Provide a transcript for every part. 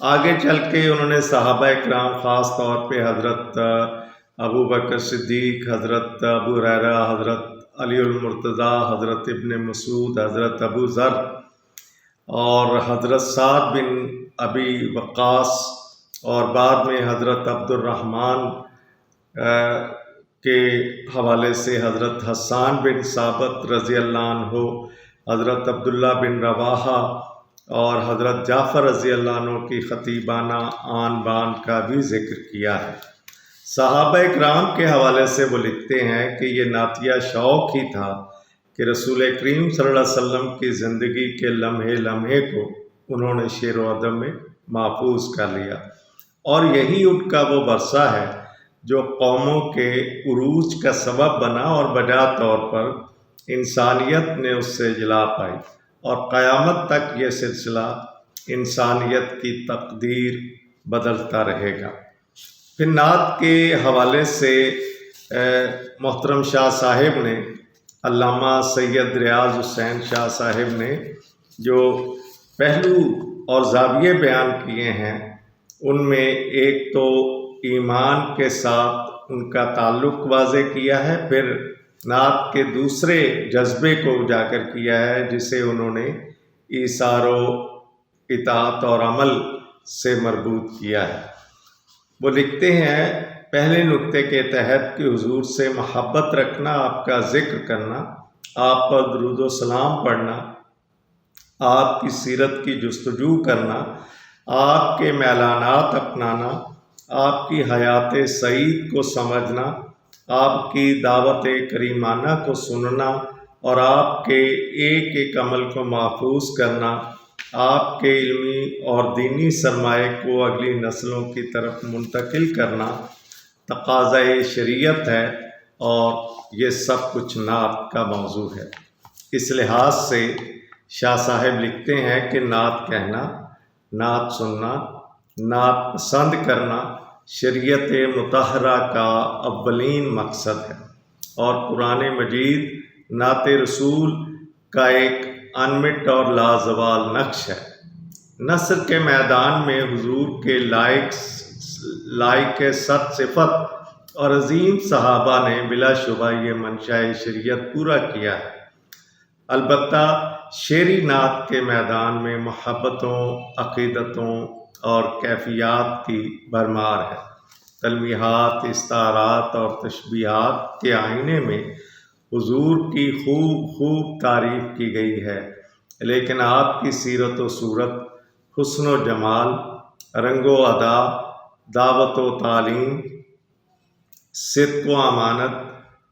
آگے چل کے انہوں نے صحابہ کرام خاص طور پہ حضرت ابو بکر صدیق، حضرت ابو ہریرہ، حضرت علی المرتضیٰ، حضرت ابن مسعود، حضرت ابو ذر اور حضرت سعد بن ابی وقاص اور بعد میں حضرت عبد الرحمن کے حوالے سے حضرت حسان بن ثابت رضی اللہ عنہ، حضرت عبداللہ بن رواحہ اور حضرت جعفر رضی اللہ عنہ کی خطیبانہ آن بان کا بھی ذکر کیا ہے۔ صحابہ اکرام کے حوالے سے وہ لکھتے ہیں کہ یہ نعتیہ شوق ہی تھا کہ رسول کریم صلی اللہ علیہ وسلم کی زندگی کے لمحے لمحے کو انہوں نے شعر و ادب میں محفوظ کر لیا، اور یہی ان کا وہ ورثہ ہے جو قوموں کے عروج کا سبب بنا اور بجا طور پر انسانیت نے اس سے جلا پائی، اور قیامت تک یہ سلسلہ انسانیت کی تقدیر بدلتا رہے گا۔ پھر نعت کے حوالے سے محترم شاہ صاحب نے، علامہ سید ریاض حسین شاہ صاحب نے جو پہلو اور زاویے بیان کیے ہیں، ان میں ایک تو ایمان کے ساتھ ان کا تعلق واضح کیا ہے، پھر نعت کے دوسرے جذبے کو اجاگر کیا ہے جسے انہوں نے ایثار و اطاعت اور عمل سے مربوط کیا ہے۔ وہ لکھتے ہیں پہلے نقطے کے تحت کہ حضور سے محبت رکھنا، آپ کا ذکر کرنا، آپ پر درود و سلام پڑھنا، آپ کی سیرت کی جستجو کرنا، آپ کے میلانات اپنانا، آپ کی حیات سعید کو سمجھنا، آپ کی دعوت کریمانہ کو سننا اور آپ کے ایک ایک عمل کو محفوظ کرنا، آپ کے علمی اور دینی سرمایہ کو اگلی نسلوں کی طرف منتقل کرنا تقاضۂ شریعت ہے، اور یہ سب کچھ نعت کا موضوع ہے۔ اس لحاظ سے شاہ صاحب لکھتے ہیں کہ نعت کہنا، نعت سننا، نعت پسند کرنا شریعت مطہرہ کا اولین مقصد ہے، اور قرآن مجید نعت رسول کا ایک انمٹ اور لازوال نقش ہے۔ نثر کے میدان میں حضور کے لائق صد صفت اور عظیم صحابہ نے بلا شبہ یہ منشاء شریعت پورا کیا ہے۔ البتہ شعری نعت کے میدان میں محبتوں، عقیدتوں اور کیفیات کی بھرمار ہے۔ تلمیحات، استعارات اور تشبیہات کے آئینے میں حضور کی خوب تعریف کی گئی ہے، لیکن آپ کی سیرت و صورت، حسن و جمال، رنگ و ادا، دعوت و تعلیم، صدق و امانت،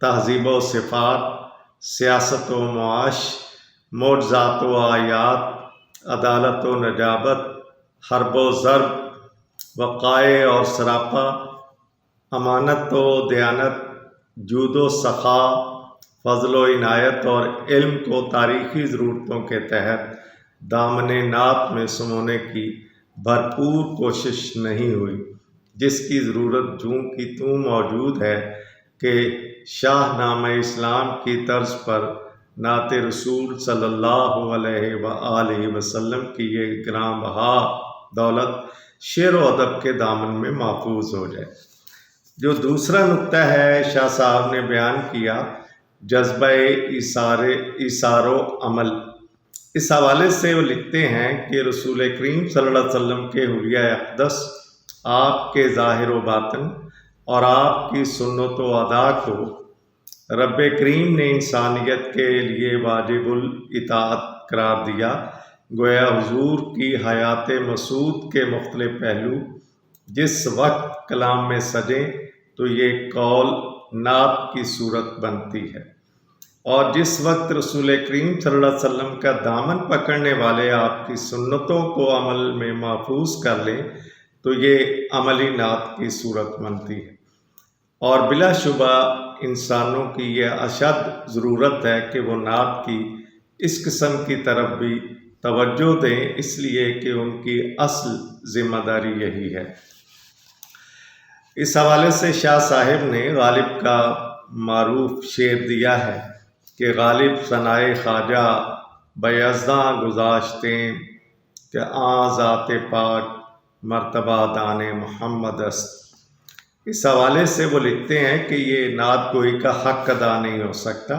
تہذیب و صفات، سیاست و معاش، معجزات و آیات، عدالت و نجابت، حرب و ضرب، وقائع اور سراپا، امانت و دیانت، جود و سخا، فضل و عنایت اور علم کو تاریخی ضرورتوں کے تحت دامن نعت میں سمونے کی بھرپور کوشش نہیں ہوئی، جس کی ضرورت جوں کی توں موجود ہے کہ شاہ نامہ اسلام کی طرز پر نعت رسول صلی اللہ علیہ وآلہ وسلم کی یہ گراں بہا دولت شعر و ادب کے دامن میں محفوظ ہو جائے۔ جو دوسرا نقطہ ہے شاہ صاحب نے بیان کیا، جذبہ ایثار و عمل، اس حوالے سے وہ لکھتے ہیں کہ رسول کریم صلی اللہ علیہ وسلم کے حلیہ اقدس، آپ کے ظاہر و باطن اور آپ کی سنت و ادا کو رب کریم نے انسانیت کے لیے واجب الاطاعت قرار دیا۔ گویا حضور کی حیات مسعود کے مختلف پہلو جس وقت کلام میں سجیں تو یہ قول نعت کی صورت بنتی ہے، اور جس وقت رسول کریم صلی اللہ علیہ وسلم کا دامن پکڑنے والے آپ کی سنتوں کو عمل میں محفوظ کر لیں تو یہ عملی نعت کی صورت بنتی ہے۔ اور بلا شبہ انسانوں کی یہ اشد ضرورت ہے کہ وہ نعت کی اس قسم کی طرف بھی توجہ دیں، اس لیے کہ ان کی اصل ذمہ داری یہی ہے۔ اس حوالے سے شاہ صاحب نے غالب کا معروف شعر دیا ہے کہ غالب ثنائے خواجہ بیزاں گذاشتیں کہ آن ذات پاک مرتبہ دان محمد است۔ اس حوالے سے وہ لکھتے ہیں کہ یہ نعت گوئی کا حق ادا نہیں ہو سکتا،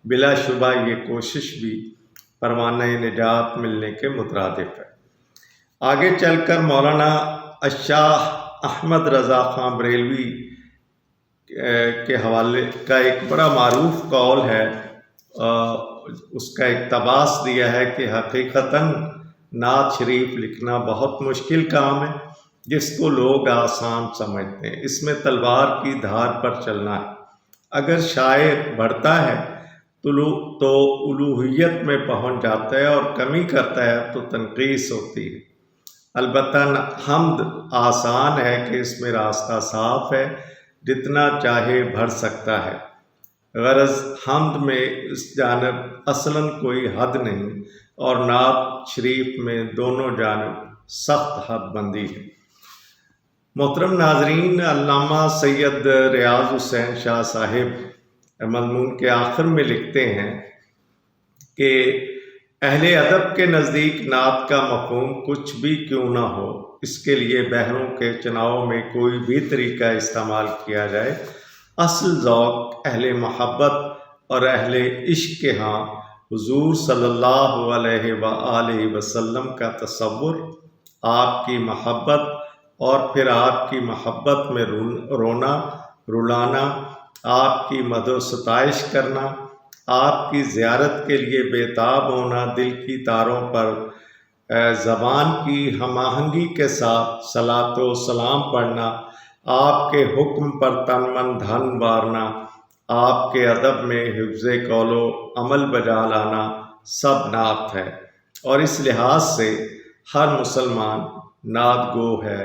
بلا شبہ یہ کوشش بھی پروانہ نجات ملنے کے مترادف ہے۔ آگے چل کر مولانا شاہ احمد رضا خان بریلوی کے حوالے کا ایک بڑا معروف قول ہے، اس کا اقتباس دیا ہے کہ حقیقتاً نعت شریف لکھنا بہت مشکل کام ہے جس کو لوگ آسان سمجھتے ہیں۔ اس میں تلوار کی دھار پر چلنا ہے۔ اگر شاعر بڑھتا ہے تو الوہیت میں پہنچ جاتا ہے، اور کمی کرتا ہے تو تنقیص ہوتی ہے۔ البتہ حمد آسان ہے کہ اس میں راستہ صاف ہے، جتنا چاہے بڑھ سکتا ہے۔ غرض حمد میں اس جانب اصلاً کوئی حد نہیں، اور نعت شریف میں دونوں جانب سخت حد بندی ہے۔ محترم ناظرین، علامہ سید ریاض حسین شاہ صاحب مضمون کے آخر میں لکھتے ہیں کہ اہل ادب کے نزدیک نعت کا مفہوم کچھ بھی کیوں نہ ہو، اس کے لیے بحروں کے چناؤ میں کوئی بھی طریقہ استعمال کیا جائے، اصل ذوق اہل محبت اور اہل عشق کے ہاں حضور صلی اللہ علیہ وآلہ وسلم کا تصور، آپ کی محبت اور پھر آپ کی محبت میں رونا رلانا، آپ کی مدح و ستائش کرنا، آپ کی زیارت کے لیے بےتاب ہونا، دل کی تاروں پر زبان کی ہم آہنگی کے ساتھ صلاۃ و سلام پڑھنا، آپ کے حکم پر تن من دھن وارنا، آپ کے ادب میں حفظ قول و عمل بجا لانا، سب نعت ہے۔ اور اس لحاظ سے ہر مسلمان نعت گو ہے،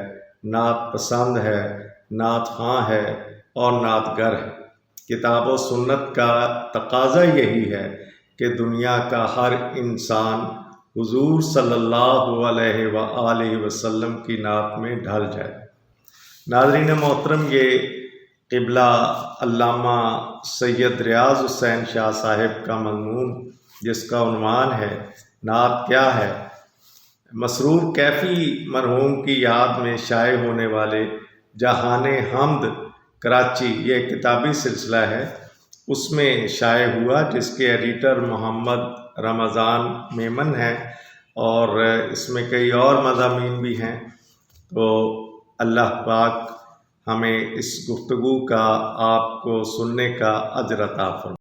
نعت پسند ہے، نعت خواں ہے اور نعت گر ہے۔ کتاب و سنت کا تقاضا یہی ہے کہ دنیا کا ہر انسان حضور صلی اللہ علیہ وآلہ وسلم کی نعت میں ڈھل جائے۔ ناظرین محترم، یہ قبلہ علامہ سید ریاض حسین شاہ صاحب کا مضمون، جس کا عنوان ہے نعت کیا ہے، مسرور کیفی مرحوم کی یاد میں شائع ہونے والے جہان حمد کراچی، یہ کتابی سلسلہ ہے، اس میں شائع ہوا، جس کے ایڈیٹر محمد رمضان میمن ہیں، اور اس میں کئی اور مضامین بھی ہیں۔ تو اللہ پاک ہمیں اس گفتگو کا، آپ کو سننے کا اجر عطا فرمائے۔